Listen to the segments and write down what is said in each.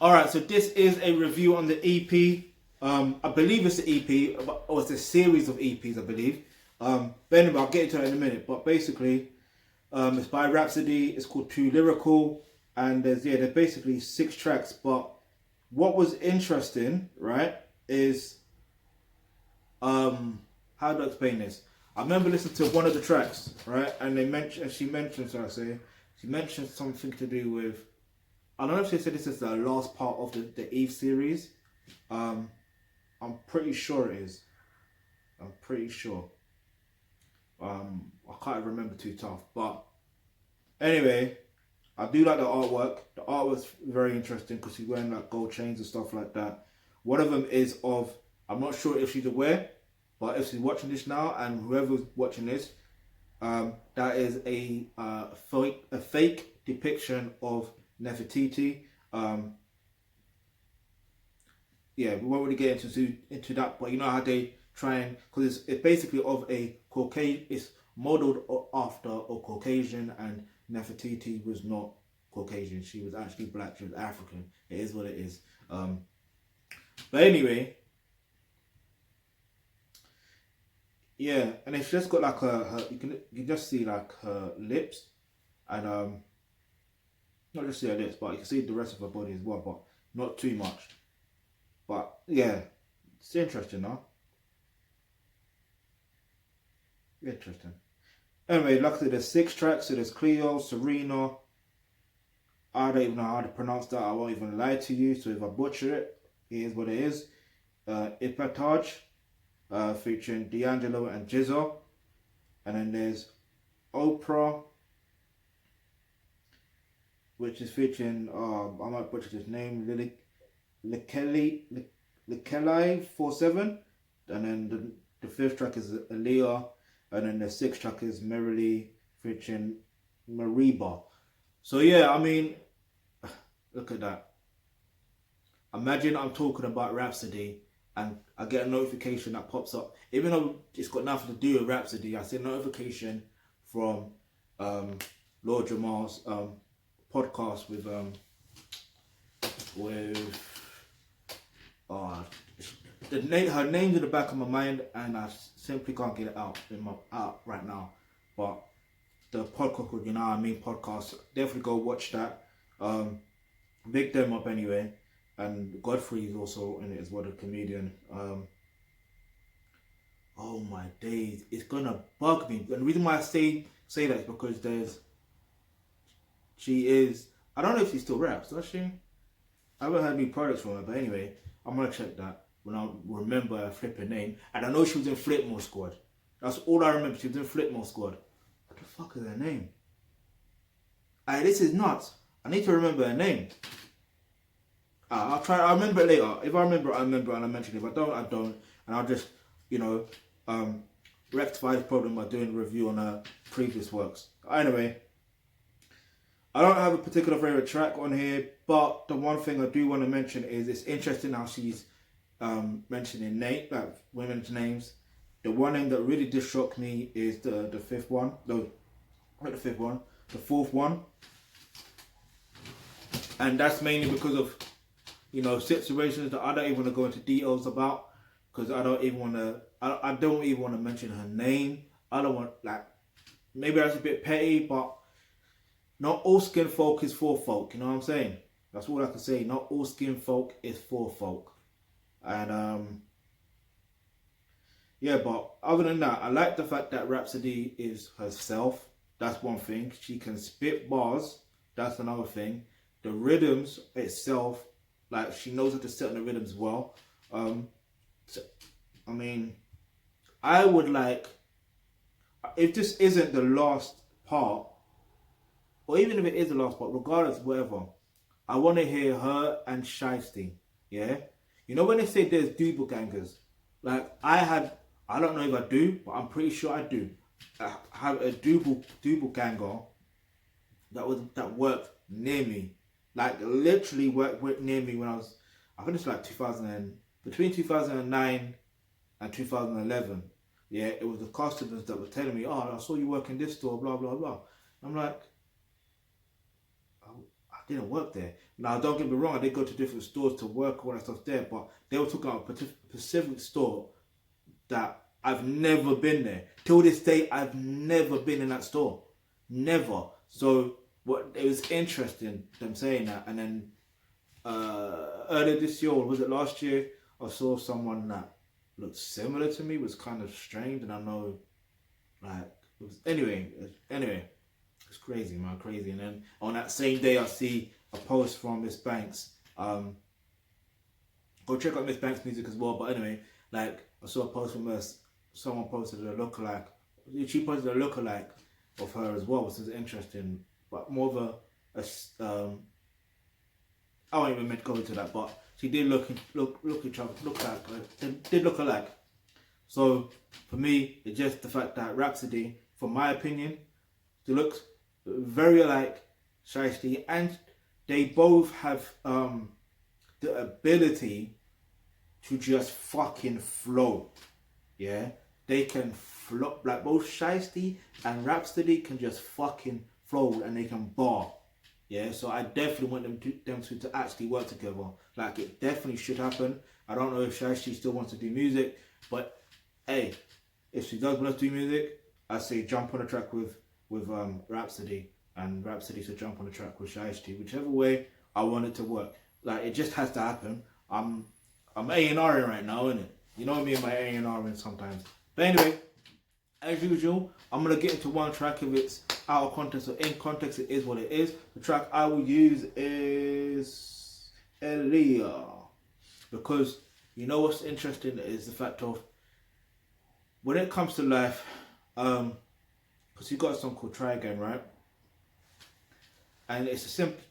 All right, so this is a review on the EP. I believe it's the EP, or it's a series of EPs, I believe. But anyway, I'll get into that in a minute. But basically, it's by Rapsody. It's called Lyrical, and there's basically 6 tracks. But what was interesting, right, is how do I explain this? I remember listening to one of the tracks, right, and she mentioned something to do with. I don't know if she said this is the last part of the Eve series. I'm pretty sure it is. I'm pretty sure. I can't remember too tough, but anyway, I do like the artwork. The artwork's very interesting because she's wearing like gold chains and stuff like that. One of them is of, I'm not sure if she's aware, but if she's watching this now, and whoever's watching this, that is a fake depiction of Nefertiti. Yeah, we won't really get into that, but you know how they try and, because it's basically of a Caucasian, it's modeled after a Caucasian, and Nefertiti was not Caucasian. She was actually black. She was African. It is what it is. But anyway, yeah, and it's just got like her you can just see like her lips, and not just see her lips, but you can see the rest of her body as well, but not too much. But yeah, it's interesting, huh? Interesting. Anyway, like I said, there's 6 tracks. So there's Cleo, Serena. I don't even know how to pronounce that. I won't even lie to you. So if I butcher it, here's what it is. Ipatage, featuring D'Angelo and Jizzo. And then there's Oprah, which is featuring, I might butcher his name, Lyrical 47. And then the 5th track is Aaliyah. And then the 6th track is Merrily, featuring Mariba. So yeah, I mean, look at that. Imagine I'm talking about Rapsody and I get a notification that pops up. Even though it's got nothing to do with Rapsody, I see a notification from Lord Jamal's podcast with her name's in the back of my mind, and I simply can't get it out right now. But the podcast, you know what I mean, podcast, definitely go watch that. Big them up anyway, and Godfrey is also in it as well, the comedian. Oh my days, it's gonna bug me. And the reason why I say that is because she is, I don't know if she still raps, does she? I haven't heard any products from her, but anyway, I'm gonna check that when I remember her flipping name. And I know she was in Flipmore Squad. That's all I remember. She was in Flipmore Squad. What the fuck is her name? This is nuts. I need to remember her name. I'll try. I'll remember it later. If I remember, I remember, and I mention it. If I don't, I don't. And I'll just, rectify this problem by doing a review on her previous works. Anyway, I don't have a particular favorite track on here, but the one thing I do want to mention is it's interesting how she's mentioning women's names. The one name that really did shock me is the 5th one. No, not the 5th one. The 4th one. And that's mainly because of, situations that I don't even want to go into details about, because I don't even want to mention her name. I don't want, maybe that's a bit petty, but not all skin folk is for folk, you know what I'm saying? That's all I can say. Not all skin folk is for folk. And yeah, but other than that, I like the fact that Rapsody is herself. That's one thing. She can spit bars. That's another thing. The rhythms itself, she knows how to set on the rhythms well. I mean, I would if this isn't the last part, or even if it is the last part, regardless, whatever, I want to hear her and Shiesty. Yeah? You know when they say there's dooblegangers? I don't know if I do, but I'm pretty sure I do. I have a doobleganger that worked near me. Literally worked near me when I think it's between 2009 and 2011. Yeah, it was the customers that were telling me, oh, I saw you work in this store, blah, blah, blah. I'm like, I didn't work there. Now, don't get me wrong, I did go to different stores to work, all that stuff there, but they were talking about a specific store that I've never been there. Till this day, I've never been in that store. Never. So, it was interesting, them saying that. And then, earlier this year, or was it last year, I saw someone that looked similar to me, was kind of strange, and I know, like, it was, anyway, it's crazy, man, crazy. And then on that same day, I see a post from Miss Banks. Go check out Miss Banks' music as well. But anyway, like, I saw a post from her. Someone posted a lookalike. She posted a lookalike of her as well, which is interesting. But more of I won't even meant to go into that, but she did look alike. So for me, it's just the fact that Rapsody, from my opinion, they look very alike, Shiesty, and they both have the ability to just fucking flow. Yeah, they can flow, like both Shiesty and Rapsody can just fucking flow, and they can bar. Yeah, so I definitely want them to actually work together. Like, it definitely should happen. I don't know if Shiesty still wants to do music, but hey, if she does want to do music, I say jump on a track with Rapsody, and Rapsody should jump on the track with Shiesty. Whichever way, I want it to work. Like, it just has to happen. I'm A&Ring right now, innit? You know me and my A&Ring sometimes. But anyway, as usual, I'm going to get into one track if it's out of context or in context. It is what it is. The track I will use is Elia. Because you know what's interesting is the fact of when it comes to life, because you got a song called Try Again, right? And it's a simple,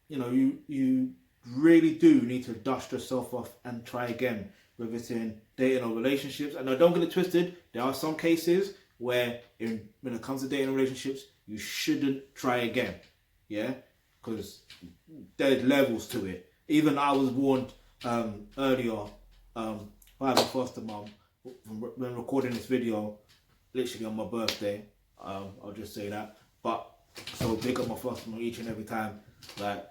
you know, you really do need to dust yourself off and try again, whether it's in dating or relationships. And now, don't get it twisted, there are some cases where when it comes to dating relationships, you shouldn't try again. Yeah? Because there's levels to it. Even I was warned earlier by my foster mom when recording this video, literally on my birthday. I'll just say that. But so big up my foster mom each and every time. Like,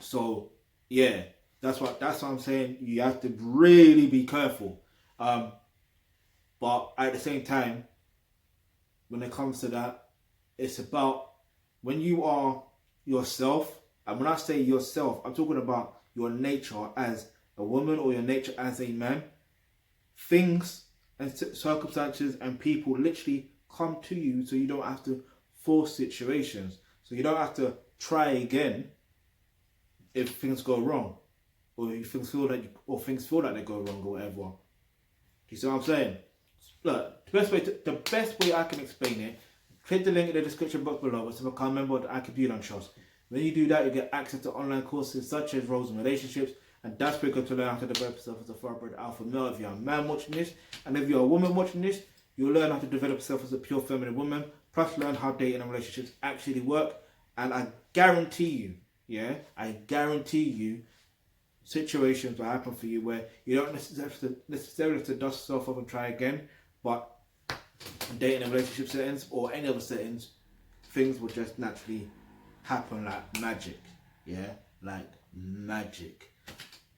so yeah, that's what I'm saying. You have to really be careful. But at the same time, when it comes to that, it's about when you are yourself. And when I say yourself, I'm talking about your nature as a woman or your nature as a man. Things and circumstances and people literally come to you, so you don't have to force situations. So you don't have to try again if things go wrong, or if things feel like they go wrong or whatever. Do you see what I'm saying? Look, the best way I can explain it, click the link in the description box below. It's to become a member of the Thealkebulantrust. When you do that, you get access to online courses such as roles and relationships, and that's where you go to learn how to develop yourself as a thoroughbred alpha male if you're a man watching this, and if you're a woman watching this, you'll learn how to develop yourself as a pure feminine woman, plus learn how dating and relationships actually work. And I guarantee you, situations will happen for you where you don't necessarily have to dust yourself up and try again, but in dating and relationship settings or any other settings, things will just naturally happen like magic. Yeah, like magic.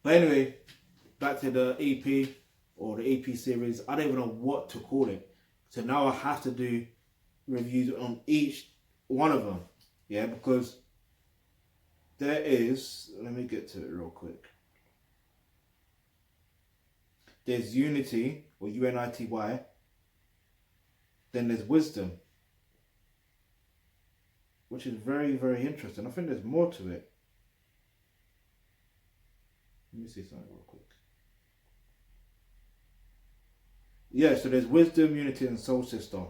But anyway, back to the EP or the EP series. I don't even know what to call it. So now I have to do reviews on each one of them. Yeah, because there is, let me get to it real quick. There's Unity, or Unity. Then there's Wisdom, which is very, very interesting. I think there's more to it. Let me see something real quick. Yeah, so there's Wisdom, Unity, and Soul Sister.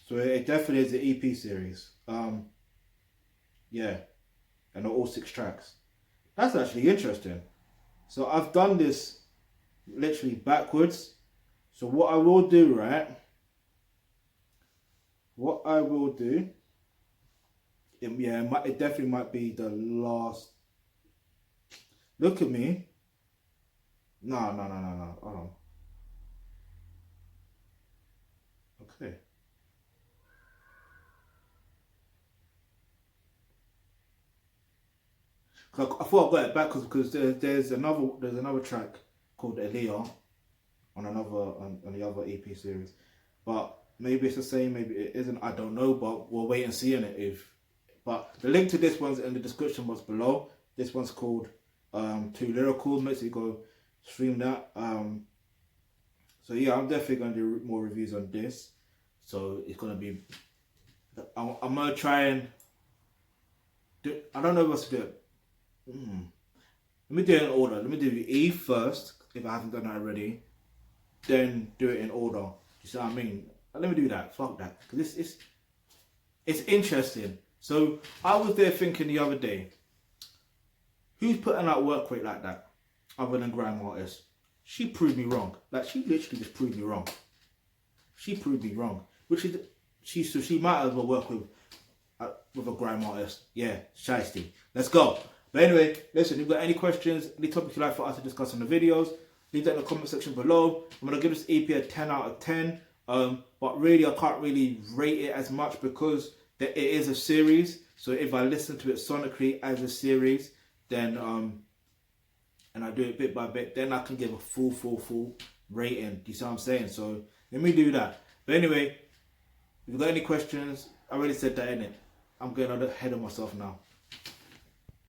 So it definitely is the EP series. Yeah, and all 6 tracks. That's actually interesting. So I've done this literally backwards. So what I will do, right? What I will do, it definitely might be the last. Look at me. No. Hold on. Okay. I thought I got it back because there's another track called Elia on the other EP series, but maybe it's the same, maybe it isn't. I don't know, but we'll wait and see in it. But the link to this one's in the description box below. This one's called To Lyrical. Make sure you go stream that. So yeah, I'm definitely gonna do more reviews on this. So it's gonna be. I'm gonna try and do. I don't know what to do. Let me do it in order. Let me do E first if I haven't done that already. Then do it in order. You see what I mean? Let me do that. Fuck that. Because it's interesting. So I was there thinking the other day, who's putting out work rate like that other than grime artists? She proved me wrong. Like, she literally just proved me wrong. She proved me wrong. Which is, she might as well work with a grime artist. Yeah, shiesty. Let's go. But anyway, listen, if you've got any questions, any topics you'd like for us to discuss in the videos, leave that in the comment section below. I'm going to give this EP a 10 out of 10. But really, I can't really rate it as much because it is a series. So if I listen to it sonically as a series, then and I do it bit by bit, then I can give a full rating. Do you see what I'm saying? So let me do that. But anyway, if you've got any questions, I already said that, innit? I'm getting ahead of myself now.